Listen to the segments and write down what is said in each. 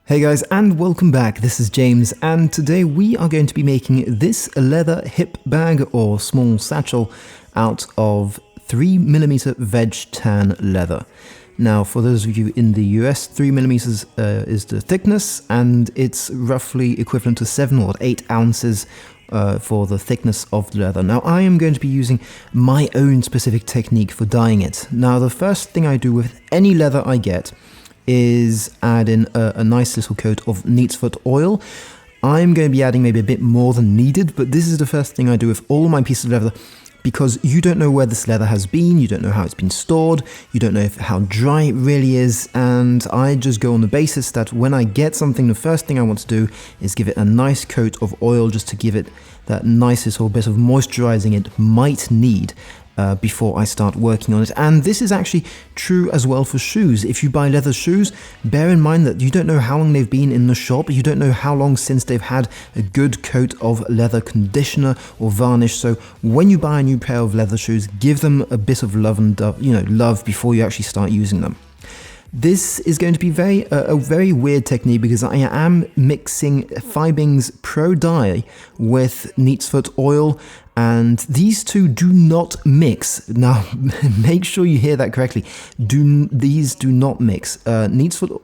Hey guys, and welcome back. This is James, and today we are going to be making this leather hip bag or small satchel out of 3mm Vegtan leather. Now, for those of you in the US, 3mm is the thickness, and it's roughly equivalent to 7 or 8 ounces for the thickness of the leather. Now, I am going to be using my own specific technique for dyeing it. Now, the first thing I do with any leather I get is add in a nice little coat of neatsfoot oil. I'm going to be adding maybe a bit more than needed, but this is the first thing I do with all my pieces of leather, because you don't know where this leather has been, you don't know how it's been stored, you don't know how dry it really is, and I just go on the basis that when I get something, the first thing I want to do is give it a nice coat of oil just to give it that nice little bit of moisturizing it might need before I start working on it. And this is actually true as well for shoes. If you buy leather shoes, bear in mind that you don't know how long they've been in the shop, you don't know how long since they've had a good coat of leather conditioner or varnish. So when you buy a new pair of leather shoes, give them a bit of love and love before you actually start using them. This is going to be a very weird technique because I am mixing Fiebing's Pro Dye with neatsfoot oil, and these two do not mix. Now, make sure you hear that correctly. These do not mix. Neatsfoot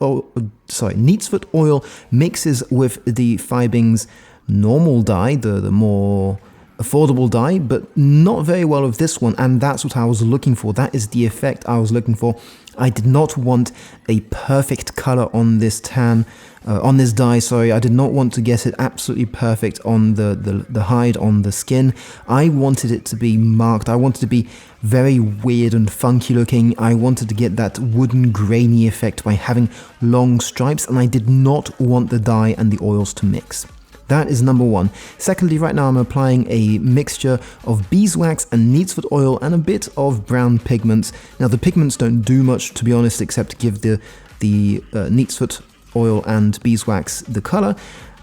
oil mixes with the Fiebing's normal dye, the more affordable dye, but not very well with this one, and that's what I was looking for. That is the effect I was looking for. I did not want a perfect color on this dye. I did not want to get it absolutely perfect on the hide, on the skin. I wanted it to be marked. I wanted to be very weird and funky looking. I wanted to get that wooden grainy effect by having long stripes, and I did not want the dye and the oils to mix. That is number one. Secondly, right now I'm applying a mixture of beeswax and neatsfoot oil and a bit of brown pigments. Now, the pigments don't do much, to be honest, except to give the neatsfoot oil and beeswax the color.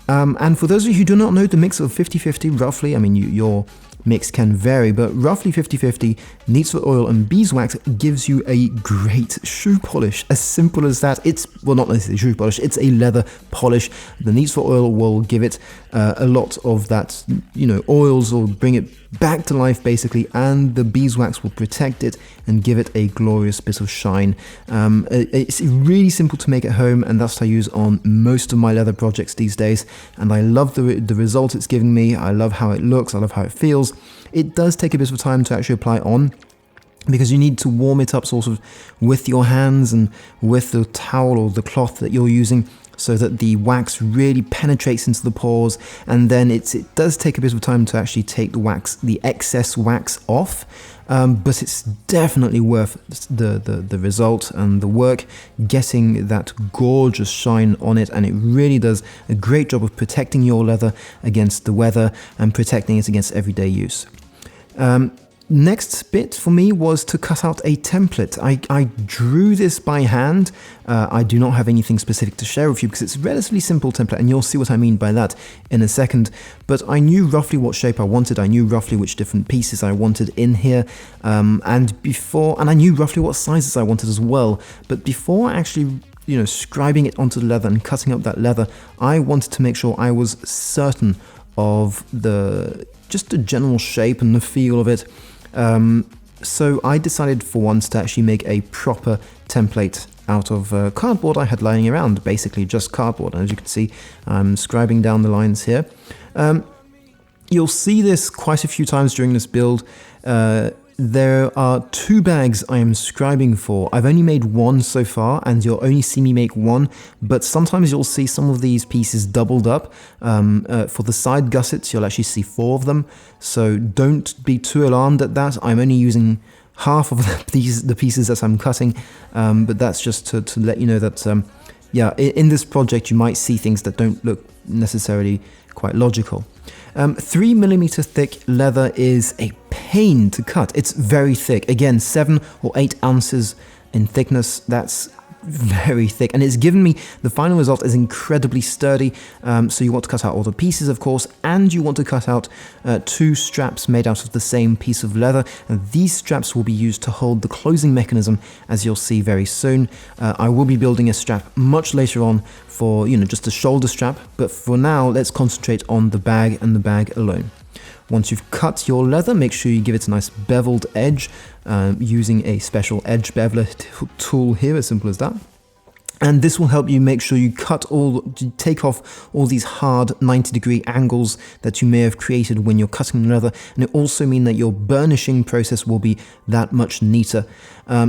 And for those of you who do not know, the mix of 50-50 roughly, I mean, your mix can vary, but roughly 50-50 neatsfoot oil and beeswax gives you a great shoe polish. As simple as that. It's, well, not necessarily shoe polish, it's a leather polish. The neatsfoot oil will give it a lot of that, oils will bring it back to life basically, and the beeswax will protect it and give it a glorious bit of shine. It's really simple to make at home, and that's what I use on most of my leather projects these days, and I love the result it's giving me. I love how it looks, I love how it feels. It does take a bit of time to actually apply on, because you need to warm it up sort of with your hands and with the towel or the cloth that you're using, so that the wax really penetrates into the pores, and then it does take a bit of time to actually take the excess wax off, but it's definitely worth the result and the work, getting that gorgeous shine on it, and it really does a great job of protecting your leather against the weather and protecting it against everyday use. Next bit for me was to cut out a template. I drew this by hand. I do not have anything specific to share with you because it's a relatively simple template, and you'll see what I mean by that in a second. But I knew roughly what shape I wanted. I knew roughly which different pieces I wanted in here, and I knew roughly what sizes I wanted as well. But before actually scribing it onto the leather and cutting up that leather, I wanted to make sure I was certain of just the general shape and the feel of it. So I decided for once to actually make a proper template out of cardboard I had lying around, basically just cardboard. And as you can see, I'm scribing down the lines here. You'll see this quite a few times during this build. There are 2 bags I am scribing for. I've only made one so far, and you'll only see me make one, but sometimes you'll see some of these pieces doubled up. For the side gussets, you'll actually see 4 of them, so don't be too alarmed at that. I'm only using half of the pieces that I'm cutting, but that's just to let you know that, in this project you might see things that don't look necessarily quite logical. 3mm thick leather is a pain to cut. It's very thick. Again, 7 or 8 ounces in thickness. That's very thick, and it's given me, the final result is incredibly sturdy. So you want to cut out all the pieces, of course, and you want to cut out 2 straps made out of the same piece of leather, and these straps will be used to hold the closing mechanism, as you'll see very soon. I will be building a strap much later on for, just a shoulder strap, but for now let's concentrate on the bag and the bag alone. Once you've cut your leather, make sure you give it a nice beveled edge using a special edge beveler tool here, as simple as that. And this will help you make sure you take off all these hard 90-degree angles that you may have created when you're cutting the leather, and it also means that your burnishing process will be that much neater.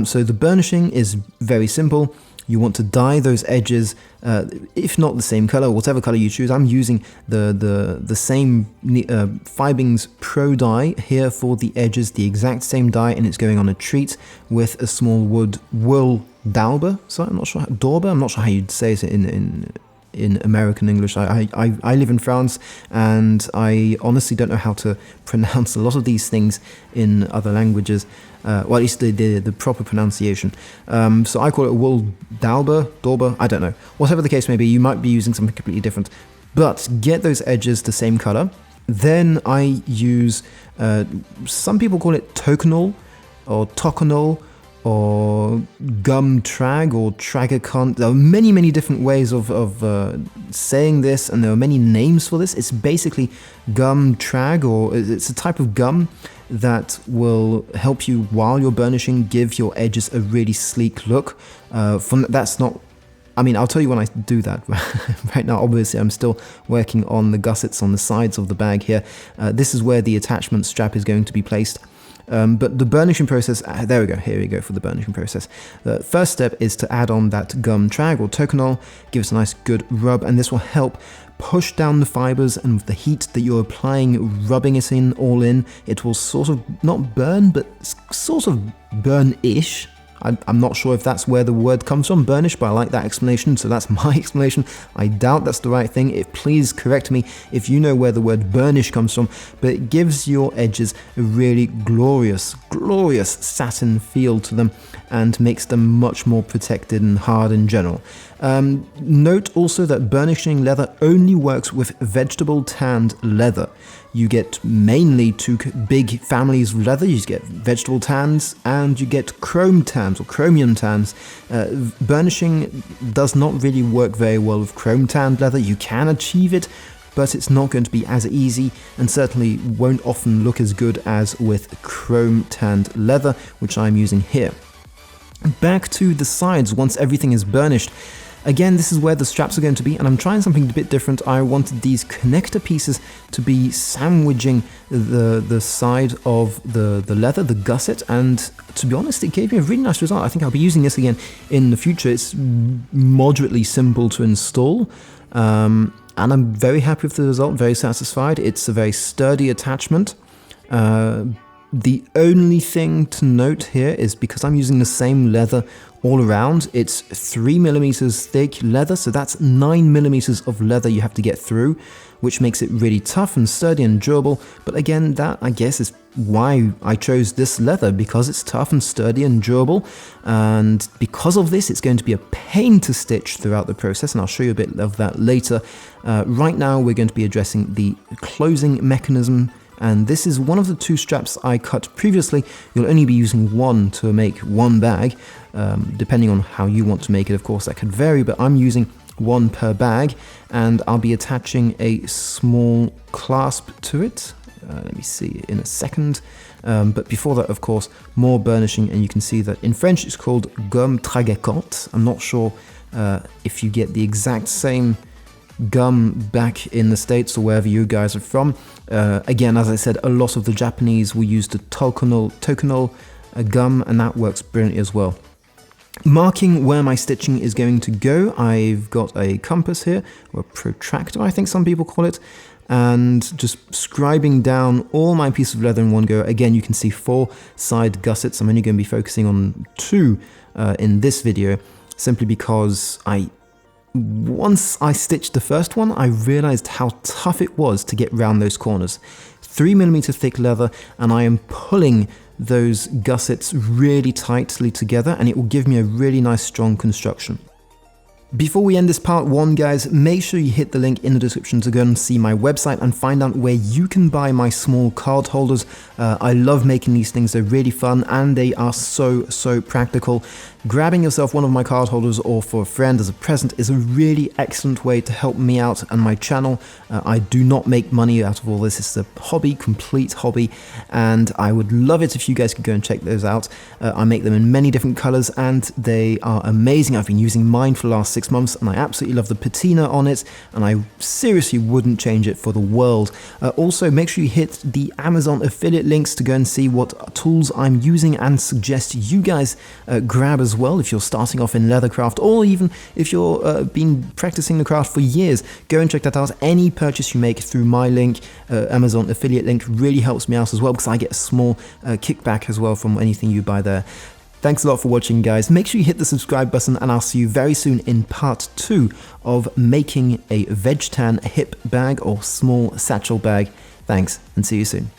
So the burnishing is very simple. You want to dye those edges, if not the same color, whatever color you choose. I'm using the same Fiebing's Pro dye here for the edges, the exact same dye, and it's going on a treat with a small wool dauber. So I'm not sure, dauber. I'm not sure how you'd say it in American English. I live in France, and I honestly don't know how to pronounce a lot of these things in other languages. Well, at least the proper pronunciation. So I call it a wool dauber, I don't know. Whatever the case may be, you might be using something completely different. But get those edges the same color. Then I use, some people call it toconol or toconol, or gum trag or tragicant. There are many different ways of saying this, and there are many names for this. It's basically gum trag, or it's a type of gum that will help you while you're burnishing give your edges a really sleek look. That's not, I mean, I'll tell you when I do that. Right now, obviously, I'm still working on the gussets on the sides of the bag here. This is where the attachment strap is going to be placed. But the burnishing process, there we go, here we go for the burnishing process. The first step is to add on that gum trag or toconol, give it a nice good rub, and this will help push down the fibers, and with the heat that you're applying, rubbing it all in, it will sort of not burn, but sort of burn-ish. I'm not sure if that's where the word comes from, burnish, but I like that explanation, so that's my explanation. I doubt that's the right thing. Please correct me if you know where the word burnish comes from, but it gives your edges a really glorious satin feel to them and makes them much more protected and hard in general. Note also that burnishing leather only works with vegetable tanned leather. You get mainly 2 big families of leather. You get vegetable tans and you get chrome tans or chromium tans. Burnishing does not really work very well with chrome tanned leather. You can achieve it, but it's not going to be as easy, and certainly won't often look as good as with chrome tanned leather, which I'm using here. Back to the sides once everything is burnished. Again, this is where the straps are going to be, and I'm trying something a bit different. I wanted these connector pieces to be sandwiching the side of the leather, the gusset, and to be honest, it gave me a really nice result. I think I'll be using this again in the future. It's moderately simple to install, and I'm very happy with the result, very satisfied. It's a very sturdy attachment. The only thing to note here is because I'm using the same leather all around, it's 3mm thick leather, so that's 9mm of leather you have to get through, which makes it really tough and sturdy and durable. But again, that I guess is why I chose this leather, because it's tough and sturdy and durable, and because of this it's going to be a pain to stitch throughout the process, and I'll show you a bit of that later. Right now we're going to be addressing the closing mechanism, and this is one of the 2 straps I cut previously. You'll only be using one to make one bag, depending on how you want to make it. Of course, that could vary, but I'm using one per bag, and I'll be attaching a small clasp to it. Let me see in a second. But before that, of course, more burnishing, and you can see that in French it's called gomme tragicante. I'm not sure if you get the exact same gum back in the States or wherever you guys are from. Again, as I said, a lot of the Japanese will use the toconol gum, and that works brilliantly as well. Marking where my stitching is going to go, I've got a compass here, or a protractor I think some people call it, and just scribing down all my pieces of leather in one go. Again, you can see 4 side gussets. I'm only going to be focusing on 2 in this video, simply because once I stitched the first one, I realized how tough it was to get round those corners. 3mm thick leather, and I am pulling those gussets really tightly together, and it will give me a really nice strong construction. Before we end this part 1, guys, make sure you hit the link in the description to go and see my website and find out where you can buy my small card holders. I love making these things. They're really fun and they are so practical. Grabbing yourself one of my card holders or for a friend as a present is a really excellent way to help me out and my channel. I do not make money out of all this. It's a hobby, complete hobby, and I would love it if you guys could go and check those out. I make them in many different colors and they are amazing. I've been using mine for the last 6 months and I absolutely love the patina on it, and I seriously wouldn't change it for the world. Also, make sure you hit the Amazon affiliate links to go and see what tools I'm using and suggest you guys grab as well if you're starting off in leathercraft, or even if you've been practicing the craft for years. Go and check that out. Any purchase you make through my link, Amazon affiliate link, really helps me out as well, because I get a small kickback as well from anything you buy there. Thanks a lot for watching, guys. Make sure you hit the subscribe button and I'll see you very soon in part 2 of making a Vegtan hip bag or small satchel bag. Thanks and see you soon.